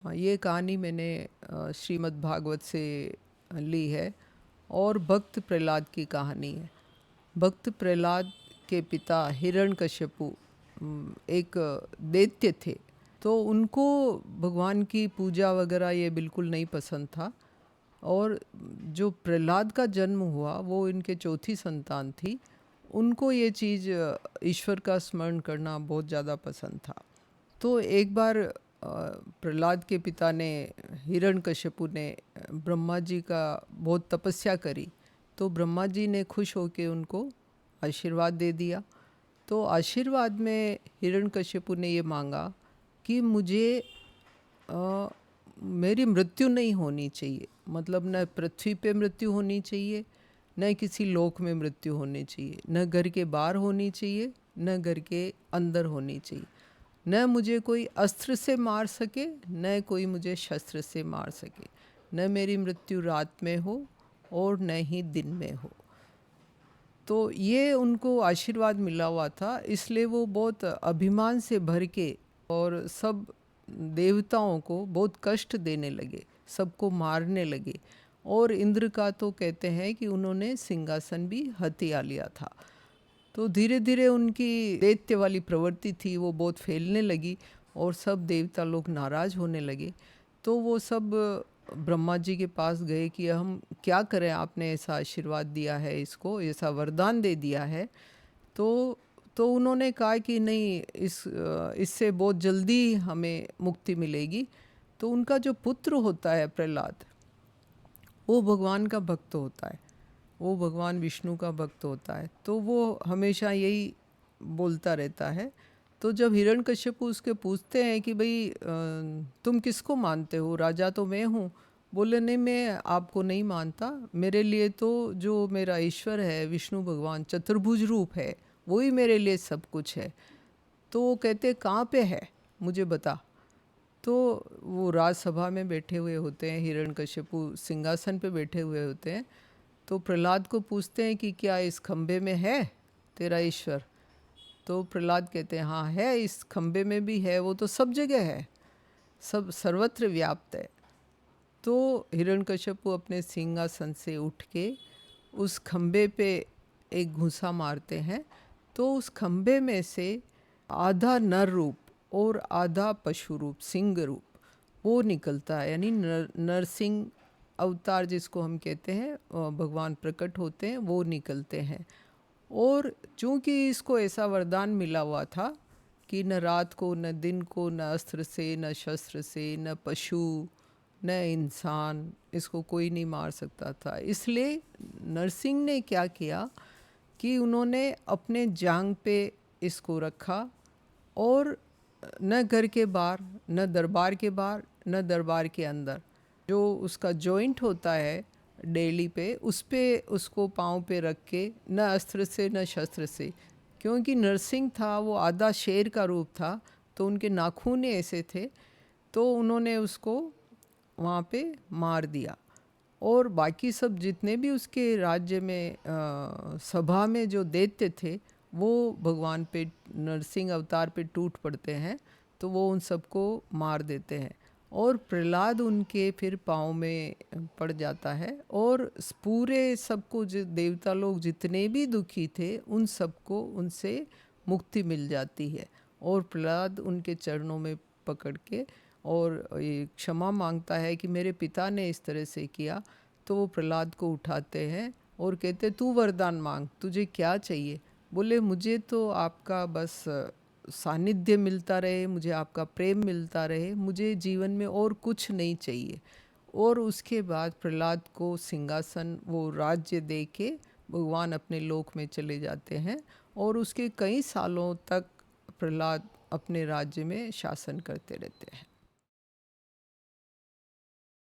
हाँ, ये कहानी मैंने श्रीमद् भागवत से ली है और भक्त प्रहलाद की कहानी है। भक्त प्रहलाद के पिता हिरण्यकश्यपु एक दैत्य थे, तो उनको भगवान की पूजा वगैरह ये बिल्कुल नहीं पसंद था। और जो प्रहलाद का जन्म हुआ वो इनके चौथी संतान थी, उनको ये चीज़ ईश्वर का स्मरण करना बहुत ज़्यादा पसंद था। तो एक बार प्रहलाद के पिता ने, हिरण्यकश्यपु ने ब्रह्मा जी का बहुत तपस्या करी, तो ब्रह्मा जी ने खुश होकर उनको आशीर्वाद दे दिया। तो आशीर्वाद में हिरण्यकश्यपु ने ये मांगा कि मुझे मेरी मृत्यु नहीं होनी चाहिए, मतलब न पृथ्वी पे मृत्यु होनी चाहिए, न किसी लोक में मृत्यु होनी चाहिए, न घर के बाहर होनी चाहिए, न घर के अंदर होनी चाहिए, न मुझे कोई अस्त्र से मार सके, न कोई मुझे शस्त्र से मार सके, न मेरी मृत्यु रात में हो और न ही दिन में हो। तो ये उनको आशीर्वाद मिला हुआ था, इसलिए वो बहुत अभिमान से भर के और सब देवताओं को बहुत कष्ट देने लगे, सबको मारने लगे। और इंद्र का तो कहते हैं कि उन्होंने सिंहासन भी हथिया लिया था। तो धीरे धीरे उनकी दैत्य वाली प्रवृत्ति थी वो बहुत फैलने लगी और सब देवता लोग नाराज़ होने लगे। तो वो सब ब्रह्मा जी के पास गए कि हम क्या करें, आपने ऐसा आशीर्वाद दिया है, इसको ऐसा वरदान दे दिया है। तो उन्होंने कहा कि नहीं, इससे बहुत जल्दी हमें मुक्ति मिलेगी। तो उनका जो पुत्र होता है प्रहलाद, वो भगवान का भक्त होता है, वो भगवान विष्णु का भक्त होता है, तो वो हमेशा यही बोलता रहता है। तो जब हिरण्यकश्यप उसके पूछते हैं कि भाई तुम किसको मानते हो, राजा तो मैं हूँ। बोले नहीं, मैं आपको नहीं मानता, मेरे लिए तो जो मेरा ईश्वर है विष्णु भगवान चतुर्भुज रूप है, वही मेरे लिए सब कुछ है। तो वो कहते कहाँ पे है, मुझे बता। तो वो राजसभा में बैठे हुए होते हैं, हिरण्यकश्यपु सिंहासन पे बैठे हुए होते हैं। तो प्रहलाद को पूछते हैं कि क्या इस खम्भे में है तेरा ईश्वर। तो प्रहलाद कहते हैं हाँ है, इस खम्भे में भी है, वो तो सब जगह है, सब सर्वत्र व्याप्त है। तो हिरण्यकश्यपु अपने सिंहासन से उठ के उस खम्भे पे एक घूंसा मारते हैं, तो उस खम्भे में से आधा नर रूप और आधा पशु रूप, सिंह रूप, वो निकलता है। यानी नरसिंह अवतार जिसको हम कहते हैं, भगवान प्रकट होते हैं, वो निकलते हैं। और चूंकि इसको ऐसा वरदान मिला हुआ था कि न रात को न दिन को, न अस्त्र से न शस्त्र से, न पशु न इंसान, इसको कोई नहीं मार सकता था। इसलिए नरसिंह ने क्या किया कि उन्होंने अपने जांग पे इसको रखा और न घर के बाहर, न दरबार के बाहर, न दरबार के अंदर, जो उसका जॉइंट होता है डेली पे, उस पे उसको पाँव पे रख के, न अस्त्र से न शस्त्र से, क्योंकि नरसिंह था वो आधा शेर का रूप था, तो उनके नाखून ऐसे थे, तो उन्होंने उसको वहाँ पे मार दिया। और बाकी सब जितने भी उसके राज्य में सभा में जो दैत्य थे, वो भगवान पे, नरसिंह अवतार पे टूट पड़ते हैं, तो वो उन सबको मार देते हैं। और प्रहलाद उनके फिर पाँव में पड़ जाता है और पूरे सबको, जो देवता लोग जितने भी दुखी थे, उन सबको उनसे मुक्ति मिल जाती है। और प्रहलाद उनके चरणों में पकड़ के और ये क्षमा मांगता है कि मेरे पिता ने इस तरह से किया। तो वो प्रहलाद को उठाते हैं और कहते तू वरदान मांग, तुझे क्या चाहिए। बोले मुझे तो आपका बस सानिध्य मिलता रहे, मुझे आपका प्रेम मिलता रहे, मुझे जीवन में और कुछ नहीं चाहिए। और उसके बाद प्रहलाद को सिंहासन, वो राज्य दे के भगवान अपने लोक में चले जाते हैं और उसके कई सालों तक प्रहलाद अपने राज्य में शासन करते रहते हैं।